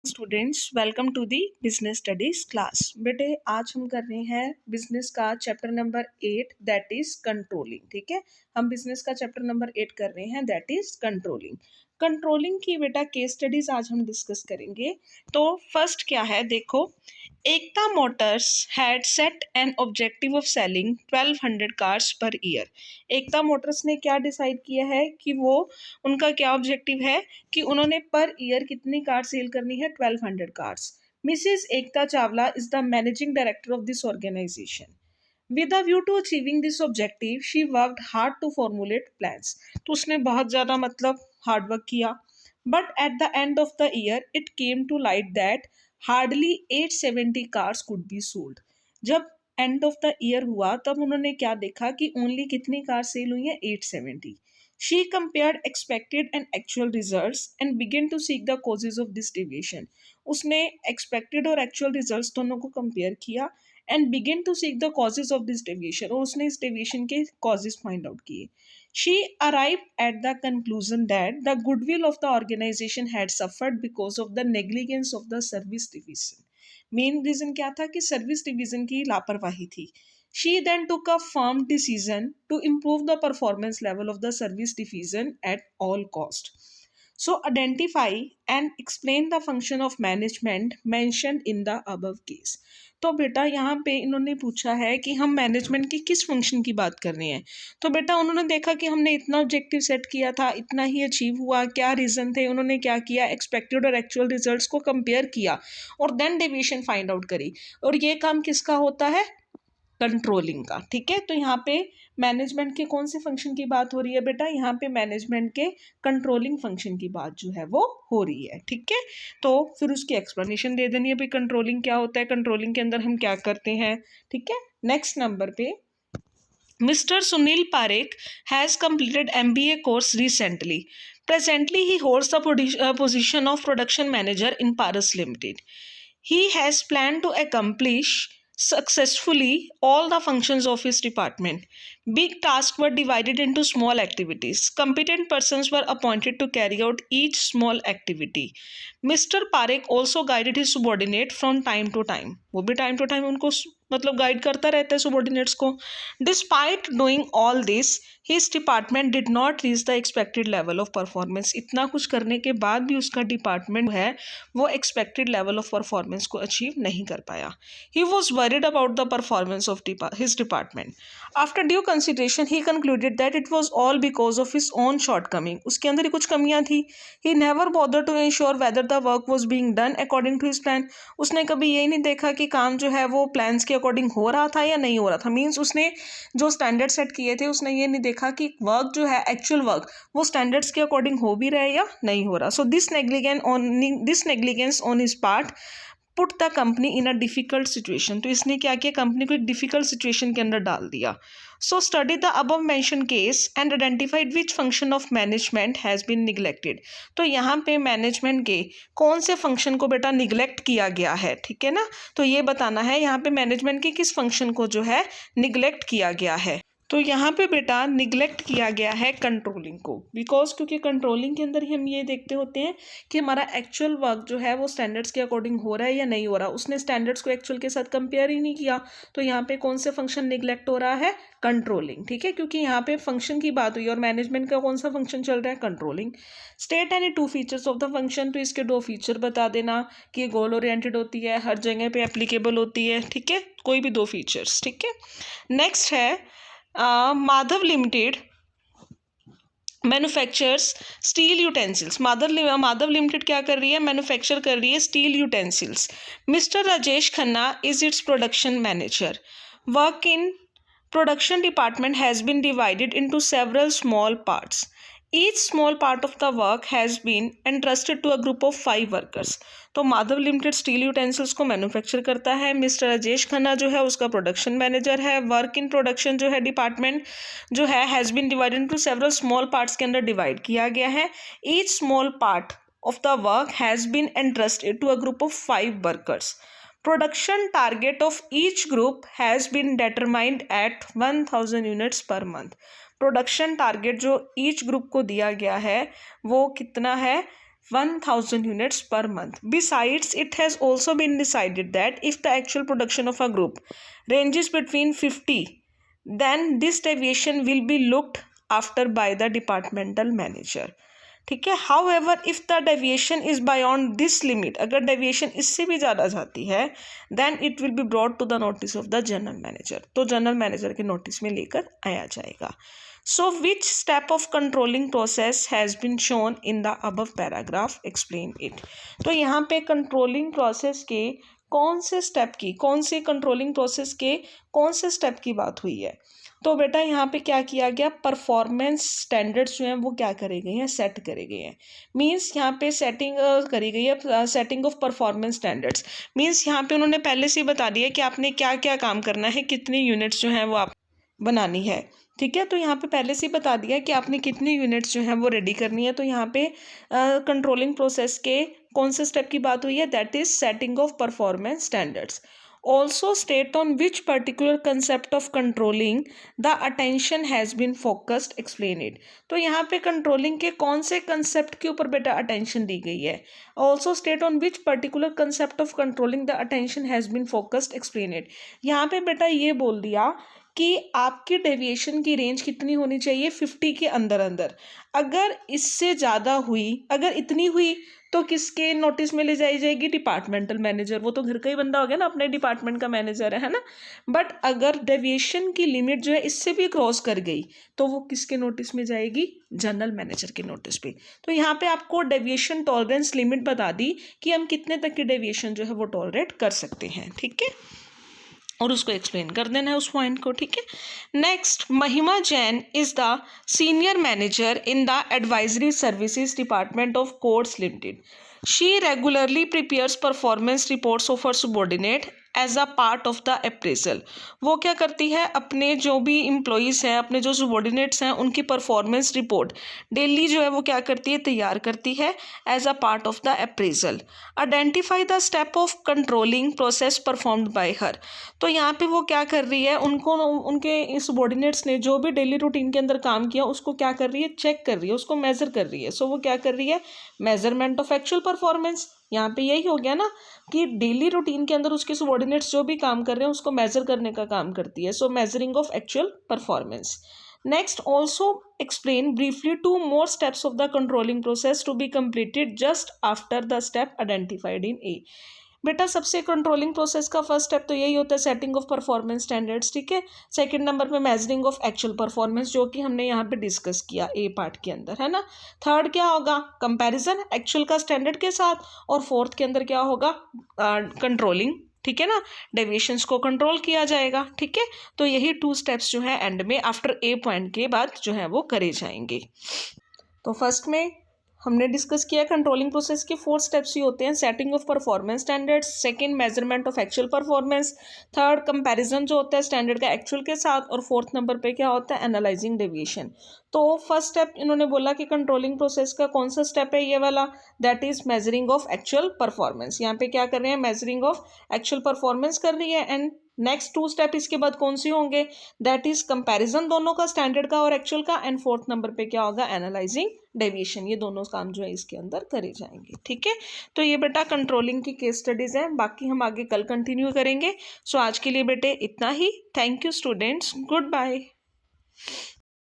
Students welcome to the business studies class. बेटे आज हम कर रहे हैं बिजनेस का chapter number 8 that is controlling. ठीक है, हम बिजनेस का चैप्टर नंबर 8 कर रहे हैं दैट इज कंट्रोलिंग। कंट्रोलिंग की बेटा केस स्टडीज आज हम डिस्कस करेंगे। तो फर्स्ट क्या है देखो, Ekta motors had set an objective of selling 1200 cars per year. Ekta motors ने क्या डिसाइड किया है कि वो उनका क्या ऑब्जेक्टिव है कि उन्होंने पर ईयर कितनी कार सेल करनी है, 1200 cars. Mrs Ekta Chawla is the managing director of this organisation. With a view to achieving this objective she worked hard to formulate plans. तो उसने बहुत ज़्यादा मतलब हार्ड वर्क किया। But at the end of the year it came to light that hardly 870 cars could be sold. जब end of the year हुआ तब उन्होंने क्या देखा कि ओनली कितनी कार सेल हुई है, 870। She compared expected and actual results and began to seek the causes of this deviation. उसने expected और actual results दोनों को compare किया and began to seek the causes of this deviation, और उसने इस deviation के causes find out किए. She arrived at the conclusion that the goodwill of the organization had suffered because of the negligence of the service division. Main reason क्या था कि service division की लापरवाही थी. She then took a firm decision to improve the performance level of the service division at all cost. So identify and explain the function of management mentioned in the above case. तो बेटा यहाँ पे इन्होंने पूछा है कि हम management की किस फंक्शन की बात कर रहे हैं। तो बेटा उन्होंने देखा कि हमने इतना ऑब्जेक्टिव सेट किया था, इतना ही अचीव हुआ, क्या रीज़न थे, उन्होंने क्या किया, एक्सपेक्टेड और एक्चुअल रिजल्ट्स को कंपेयर किया और देन डेविएशन फाइंड आउट करी। और ये काम किसका होता है, कंट्रोलिंग का। ठीक है, तो यहाँ पे मैनेजमेंट के कौन से फंक्शन की बात हो रही है बेटा, यहाँ पे मैनेजमेंट के कंट्रोलिंग फंक्शन की बात जो है वो हो रही है। ठीक है, तो फिर उसकी एक्सप्लेनेशन दे देनी है भाई कंट्रोलिंग क्या होता है, कंट्रोलिंग के अंदर हम क्या करते हैं। ठीक है, नेक्स्ट नंबर पे Mr. Sunil Parekh has completed MBA course recently. Presently, he holds the position of production manager in Paras Limited. He has planned to accomplish successfully all the functions of his department. Big tasks were divided into small activities. Competent persons were appointed to carry out each small activity. Mr. Parekh also guided his subordinate from time to time. वो भी time to time उनको मतलब guide करता रहता है subordinates को. Despite doing all this, his department did not reach the expected level of performance. इतना कुछ करने के बाद भी उसका डिपार्टमेंट है वो expected level of performance को अचीव नहीं कर पाया. He was worried about the performance of his department. After due consideration, he concluded that it was all because of his own shortcoming. उसके अंदर ही कुछ कमियां थी. He never bothered to ensure whether the work was being done according to his plan. उसने कभी यही नहीं देखा कि काम जो है वो प्लान्स के अकॉर्डिंग हो रहा था या नहीं हो रहा था. मीन्स उसने जो स्टैंडर्ड सेट किए थे उसने ये नहीं देखा कि वर्क जो है एक्चुअल वर्क वो स्टैंडर्ड्स के अकॉर्डिंग हो भी रहा है या नहीं हो रहा. So this negligence on his part put the company in a difficult situation. तो इसने क्या किया, कंपनी को एक डिफिकल्ट सिचुएशन के अंदर डाल दिया. So study the above mention case and identified which function of management has been neglected. तो यहाँ पे मैनेजमेंट के कौन से फंक्शन को बेटा निगलेक्ट किया गया है. ठीक है ना, तो ये बताना है यहाँ पे मैनेजमेंट के किस फंक्शन को जो है निगलेक्ट किया गया है. तो यहाँ पे बेटा निगलेक्ट किया गया है कंट्रोलिंग को, बिकॉज क्योंकि कंट्रोलिंग के अंदर ही हम ये देखते होते हैं कि हमारा एक्चुअल वर्क जो है वो स्टैंडर्ड्स के अकॉर्डिंग हो रहा है या नहीं हो रहा. उसने स्टैंडर्ड्स को एक्चुअल के साथ कंपेयर ही नहीं किया. तो यहाँ पे कौन से फंक्शन निगलेक्ट हो रहा है, कंट्रोलिंग. ठीक है, क्योंकि यहाँ पे फंक्शन की बात हुई और मैनेजमेंट का कौन सा फंक्शन चल रहा है, controlling. State any 2 features of the function. तो इसके 2 फीचर बता देना कि ये गोल ओरिएंटेड होती है, हर जगह पे एप्लीकेबल होती है. ठीक है, कोई भी 2 फीचर्स. ठीक है, नेक्स्ट है Madhav limited manufactures steel utensils. Madhav limited क्या कर रही है, मैन्युफैक्चर कर रही है steel utensils. Mister Rajesh Khanna is its production manager. Work in production department has been divided into several small parts. Each small part of the work has been entrusted to a group of 5 workers. तो Madhav limited steel utensils को manufacture करता है. Mister Rajesh Khanna जो है उसका production manager है. Work in production जो है डिपार्टमेंट जो है has been divided into several small parts के अंदर डिवाइड किया गया है. Each small part of the work has been entrusted to a group of 5 workers. Production target of each group has been determined at 1000 units per month. Production target जो each group को दिया गया है वो कितना है, 1000 units per month. Besides, it has also been decided that if the actual production of a group ranges between 50, then this deviation will be looked after by the departmental manager. ठीक है. However, if the deviation is beyond this limit, अगर deviation इससे भी ज़्यादा जाती है, then it will be brought to the notice of the general manager. तो general manager के notice में लेकर आया जाएगा. So which step of controlling process has been shown in the above paragraph? Explain it. तो यहाँ पे controlling process के कौन से स्टेप की, कौन से कंट्रोलिंग प्रोसेस के कौन से स्टेप की बात हुई है? तो बेटा यहाँ पे क्या किया गया, परफॉर्मेंस स्टैंडर्ड्स जो हैं वो क्या करे गए हैं, सेट करे गए हैं. मींस यहाँ पे सेटिंग करी गई है, setting of performance standards. Means यहाँ पे उन्होंने पहले से ही बता दिया कि आपने क्या क्या काम करना है, कितनी यूनिट्स जो हैं वो आप बनानी है. ठीक है. तो यहाँ पे पहले से ही बता दिया कि आपने कितनी यूनिट्स जो हैं वो रेडी करनी है. तो यहाँ पे कंट्रोलिंग प्रोसेस के कौन से स्टेप की बात हुई है, that is setting of performance standards. Also state on which particular concept of controlling the attention has been focused, explain it. तो यहाँ पे controlling के कौन से concept के ऊपर बेटा attention दी गई है. Also state on which particular concept of controlling the attention has been focused, explain it. यहाँ पे बेटा ये बोल दिया कि आपकी डेविएशन की रेंज कितनी होनी चाहिए, 50 के अंदर अंदर. अगर इससे ज़्यादा हुई, अगर इतनी हुई तो किसके नोटिस में ले जाई जाएगी, डिपार्टमेंटल मैनेजर. वो तो घर का ही बंदा हो गया ना, अपने डिपार्टमेंट का मैनेजर है ना. बट अगर डेविएशन की लिमिट जो है इससे भी क्रॉस कर गई तो वो किसके नोटिस में जाएगी, जनरल मैनेजर के नोटिस पे. तो यहाँ पे आपको डेविएशन टॉलरेंस लिमिट बता दी कि हम कितने तक की डेविएशन जो है वो टॉलरेट कर सकते हैं. ठीक है, और उसको एक्सप्लेन कर देना है उस पॉइंट को. ठीक है. Next, Mahima Jain is the senior manager in the advisory services department of Courts limited. She regularly prepares performance reports of her subordinate as a part of the appraisal. वो क्या करती है, अपने जो भी एम्प्लॉयज़ हैं, अपने जो सबॉर्डिनेट्स हैं, उनकी परफॉर्मेंस रिपोर्ट डेली जो है वो क्या करती है, तैयार करती है as a part of the appraisal. Identify the step of controlling process performed by her. तो यहाँ पे वो क्या कर रही है, उनको उनके सबॉर्डिनेट्स ने जो भी डेली रूटीन के अंदर काम किया उसको क्या कर रही है, चेक कर रही है, उसको मेजर कर रही है. सो वो क्या कर रही है, मेजरमेंट ऑफ एक्चुअल परफॉर्मेंस. यहाँ पे यही हो गया ना कि डेली रूटीन के अंदर उसके सबॉर्डिनेट्स जो भी काम कर रहे हैं उसको मेजर करने का काम करती है. So measuring of actual performance. Next, also explain briefly 2 more steps of the controlling process to be completed just after the step identified in A. बेटा सबसे कंट्रोलिंग प्रोसेस का फर्स्ट स्टेप तो यही होता है, सेटिंग ऑफ परफॉर्मेंस स्टैंडर्ड्स. ठीक है. Second number पे मेजरिंग ऑफ एक्चुअल परफॉर्मेंस, जो कि हमने यहाँ पे डिस्कस किया ए पार्ट के अंदर, है ना. थर्ड क्या होगा, कंपैरिजन एक्चुअल का स्टैंडर्ड के साथ. और फोर्थ के अंदर क्या होगा, कंट्रोलिंग. ठीक है ना, डेविएशंस को कंट्रोल किया जाएगा. ठीक है. तो यही 2 स्टेप्स जो है एंड में आफ्टर ए पॉइंट के बाद जो है वो करे जाएंगे. तो फर्स्ट में हमने डिस्कस किया कंट्रोलिंग प्रोसेस के 4 स्टेप्स ही होते हैं. Setting of performance standards, second measurement of actual performance, third comparison जो होता है स्टैंडर्ड का एक्चुअल के साथ, और फोर्थ नंबर पे क्या होता है, एनालाइजिंग डेविएशन. तो फर्स्ट स्टेप इन्होंने बोला कि कंट्रोलिंग प्रोसेस का कौन सा स्टेप है, ये वाला, that is measuring of actual performance. यहाँ पे क्या कर रहे हैं, मेजरिंग ऑफ एक्चुअल परफॉर्मेंस कर रही है. एंड नेक्स्ट 2 स्टेप इसके बाद कौन सी होंगे, दैट इज कंपैरिजन दोनों का, स्टैंडर्ड का और एक्चुअल का. एंड फोर्थ नंबर पे क्या होगा, एनालाइजिंग डेविएशन. ये दोनों काम जो है इसके अंदर करे जाएंगे. ठीक है. तो ये बेटा कंट्रोलिंग की केस स्टडीज हैं, बाकी हम आगे कल कंटिन्यू करेंगे. सो आज के लिए बेटे इतना ही. Thank you students, good bye.